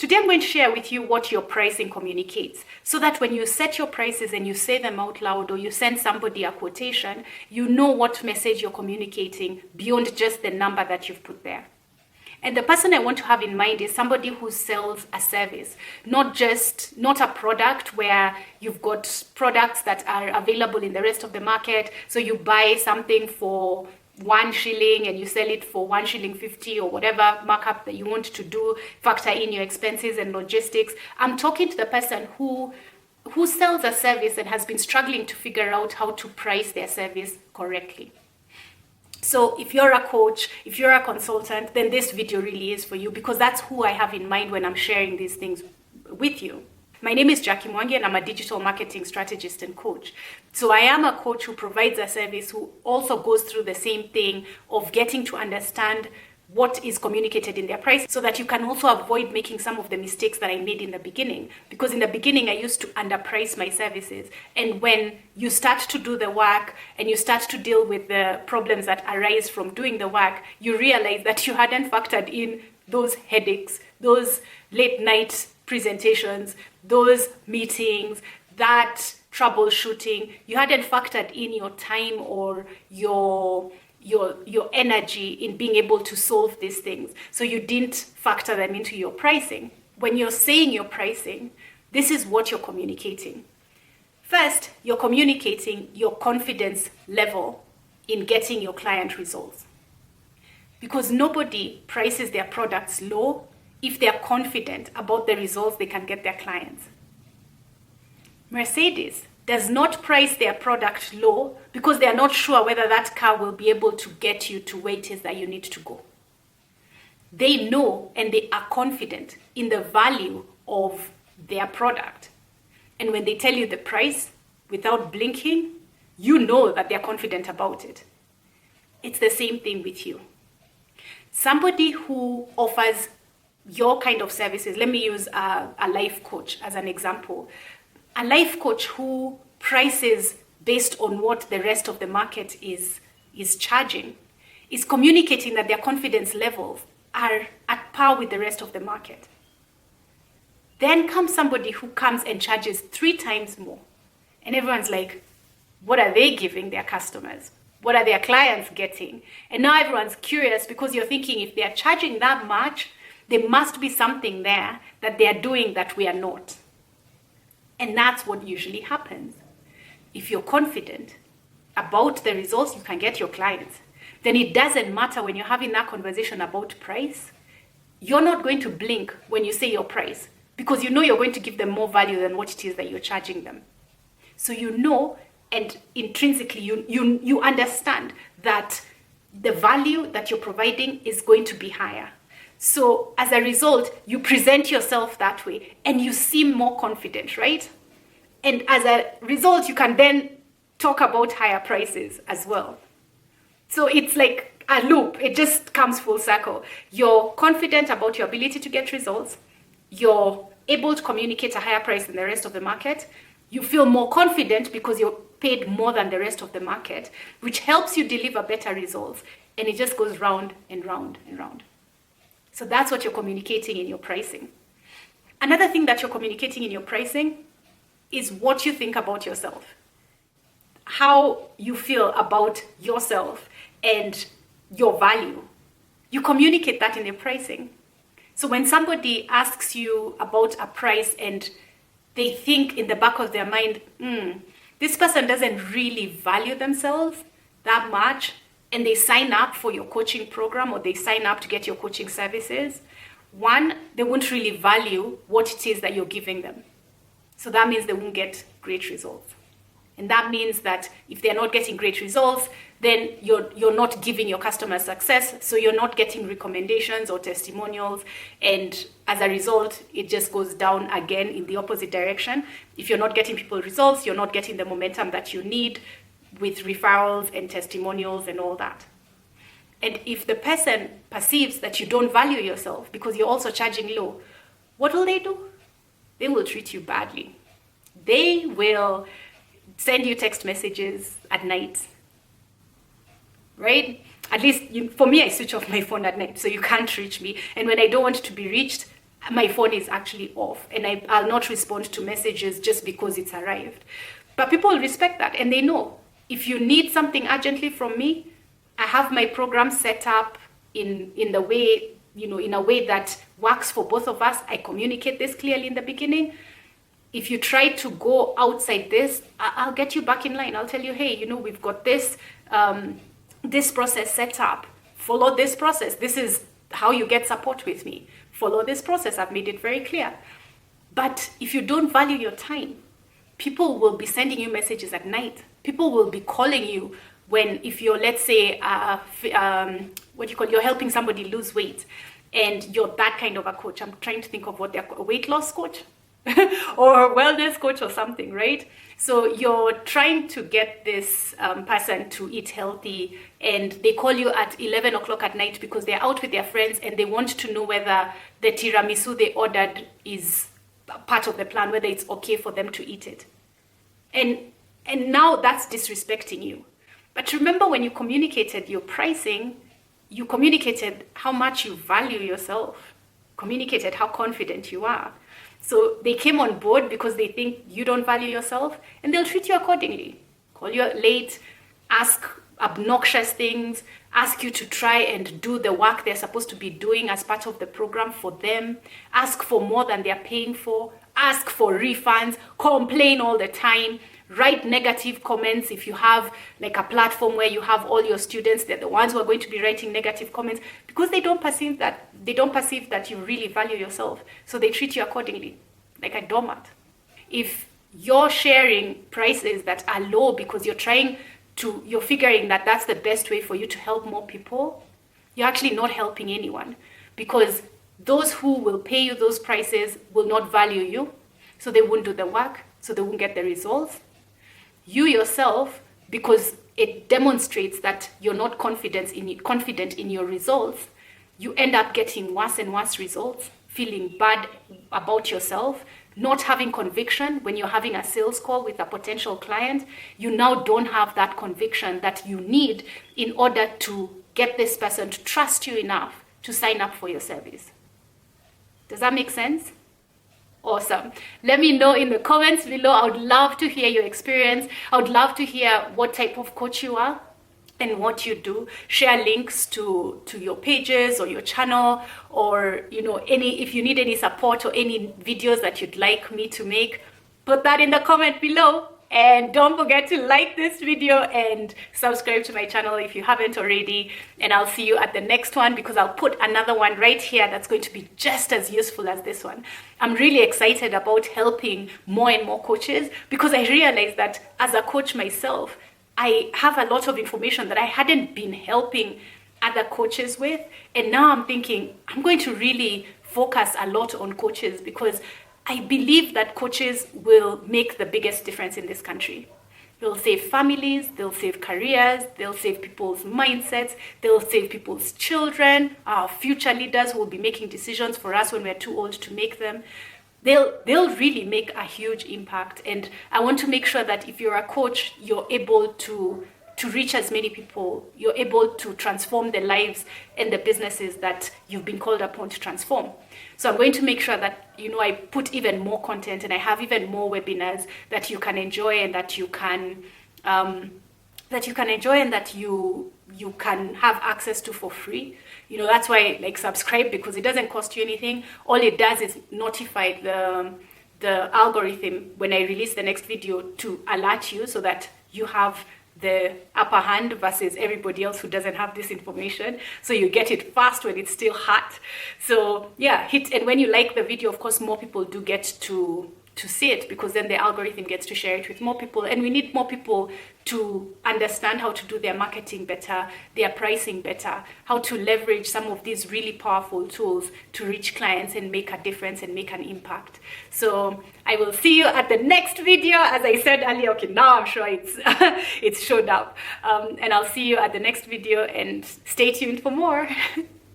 Today I'm going to share with you what your pricing communicates, so that when you set your prices and you say them out loud or you send somebody a quotation, you know what message you're communicating beyond just the number that you've put there. And the person I want to have in mind is somebody who sells a service, not a product where you've got products that are available in the rest of the market. So you buy something for 1 shilling and you sell it for 1 shilling 50 or whatever markup that you want to do, factor in your expenses and logistics. I'm talking to the person who sells a service and has been struggling to figure out how to price their service correctly. So if you're a coach, if you're a consultant, then this video really is for you, because that's who I have in mind when I'm sharing these things with you. My name is Jackie Mwangi and I'm a digital marketing strategist and coach. So I am a coach who provides a service, who also goes through the same thing of getting to understand what is communicated in their price, so that you can also avoid making some of the mistakes that I made in the beginning. Because in the beginning, I used to underprice my services. And when you start to do the work and you start to deal with the problems that arise from doing the work, you realize that you hadn't factored in those headaches, those late night presentations, those meetings, that troubleshooting. You hadn't factored in your time or your energy in being able to solve these things. So you didn't factor them into your pricing. When you're saying your pricing, this is what you're communicating. First, you're communicating your confidence level in getting your client results. Because nobody prices their products low if they're confident about the results they can get their clients. Mercedes does not price their product low because they are not sure whether that car will be able to get you to where it is that you need to go. They know and they are confident in the value of their product. And when they tell you the price without blinking, you know that they're confident about it. It's the same thing with you. Somebody who offers your kind of services, let me use a life coach as an example. A life coach who prices based on what the rest of the market is charging is communicating that their confidence levels are at par with the rest of the market. Then comes somebody who comes and charges 3 times more. And everyone's like, what are they giving their customers? What are their clients getting? And now everyone's curious, because you're thinking, if they're charging that much, there must be something there that they're doing that we are not. And that's what usually happens. If you're confident about the results you can get your clients, then it doesn't matter when you're having that conversation about price. You're not going to blink when you say your price, because you know you're going to give them more value than what it is that you're charging them. So you know, and intrinsically you understand that the value that you're providing is going to be higher. So as a result, you present yourself that way and you seem more confident, right? And as a result, you can then talk about higher prices as well. So it's like a loop. It just comes full circle. You're confident about your ability to get results. You're able to communicate a higher price than the rest of the market. You feel more confident because you're paid more than the rest of the market, which helps you deliver better results. And it just goes round and round and round. So that's what you're communicating in your pricing. Another thing that you're communicating in your pricing is what you think about yourself, how you feel about yourself and your value. You communicate that in your pricing. So when somebody asks you about a price and they think in the back of their mind, this person doesn't really value themselves that much, and they sign up for your coaching program or they sign up to get your coaching services, one, they won't really value what it is that you're giving them. So that means they won't get great results. And that means that if they're not getting great results, then you're not giving your customers success. So you're not getting recommendations or testimonials. And as a result, it just goes down again in the opposite direction. If you're not getting people results, you're not getting the momentum that you need with referrals and testimonials and all that. And if the person perceives that you don't value yourself because you're also charging low, what will they do? They will treat you badly. They will send you text messages at night, right? At least for me, I switch off my phone at night, so you can't reach me. And when I don't want to be reached, my phone is actually off, and I'll not respond to messages just because it's arrived. But people respect that, and they know if you need something urgently from me, I have my program set up in the way, in a way that works for both of us. I communicate this clearly in the beginning. If you try to go outside this, I'll get you back in line. I'll tell you, hey, we've got this this process set up. Follow this process. This is how you get support with me. Follow this process. I've made it very clear. But if you don't value your time, people will be sending you messages at night. People will be calling you if you're, let's say, you're helping somebody lose weight, and you're that kind of a coach. I'm trying to think of what they're called, a weight loss coach or a wellness coach or something, right? So you're trying to get this person to eat healthy, and they call you at 11 o'clock at night because they're out with their friends and they want to know whether the tiramisu they ordered is part of the plan, whether it's okay for them to eat it. And now that's disrespecting you. But remember, when you communicated your pricing, you communicated how much you value yourself, communicated how confident you are. So they came on board because they think you don't value yourself, and they'll treat you accordingly. Call you late, ask obnoxious things, ask you to try and do the work they're supposed to be doing as part of the program for them, ask for more than they're paying for, ask for refunds, complain all the time, write negative comments. If you have like a platform where you have all your students, they're the ones who are going to be writing negative comments because they don't perceive that you really value yourself. So they treat you accordingly, like a doormat. If you're sharing prices that are low because you're figuring that that's the best way for you to help more people, you're actually not helping anyone, because those who will pay you those prices will not value you, so they won't do the work, so they won't get the results. You yourself, because it demonstrates that you're not confident in your results, you end up getting worse and worse results, feeling bad about yourself, not having conviction. When you're having a sales call with a potential client, you now don't have that conviction that you need in order to get this person to trust you enough to sign up for your service. Does that make sense? Awesome. Let me know in the comments below. I would love to hear your experience. I would love to hear what type of coach you are and what you do. Share links to your pages or your channel, or if you need any support or any videos that you'd like me to make, put that in the comment below. And don't forget to like this video and subscribe to my channel if you haven't already. And I'll see you at the next one, because I'll put another one right here that's going to be just as useful as this one. I'm really excited about helping more and more coaches, because I realized that as a coach myself, I have a lot of information that I hadn't been helping other coaches with. And now I'm thinking I'm going to really focus a lot on coaches, because I believe that coaches will make the biggest difference in this country. They'll save families, they'll save careers, they'll save people's mindsets, they'll save people's children, our future leaders who will be making decisions for us when we're too old to make them. They'll really make a huge impact. And I want to make sure that if you're a coach, you're able to reach as many people, you're able to transform the lives and the businesses that you've been called upon to transform. So I'm going to make sure that, I put even more content, and I have even more webinars that you can enjoy, and that you can enjoy, and that you can have access to for free. That's why subscribe, because it doesn't cost you anything. All it does is notify the algorithm when I release the next video to alert you, so that you have the upper hand versus everybody else who doesn't have this information. So you get it fast when it's still hot. So yeah, and when you like the video, of course, more people do get to see it, because then the algorithm gets to share it with more people. And we need more people to understand how to do their marketing better, their pricing better, how to leverage some of these really powerful tools to reach clients and make a difference and make an impact. So I will see you at the next video. As I said earlier, okay, now I'm sure it's showed up. And I'll see you at the next video, and stay tuned for more.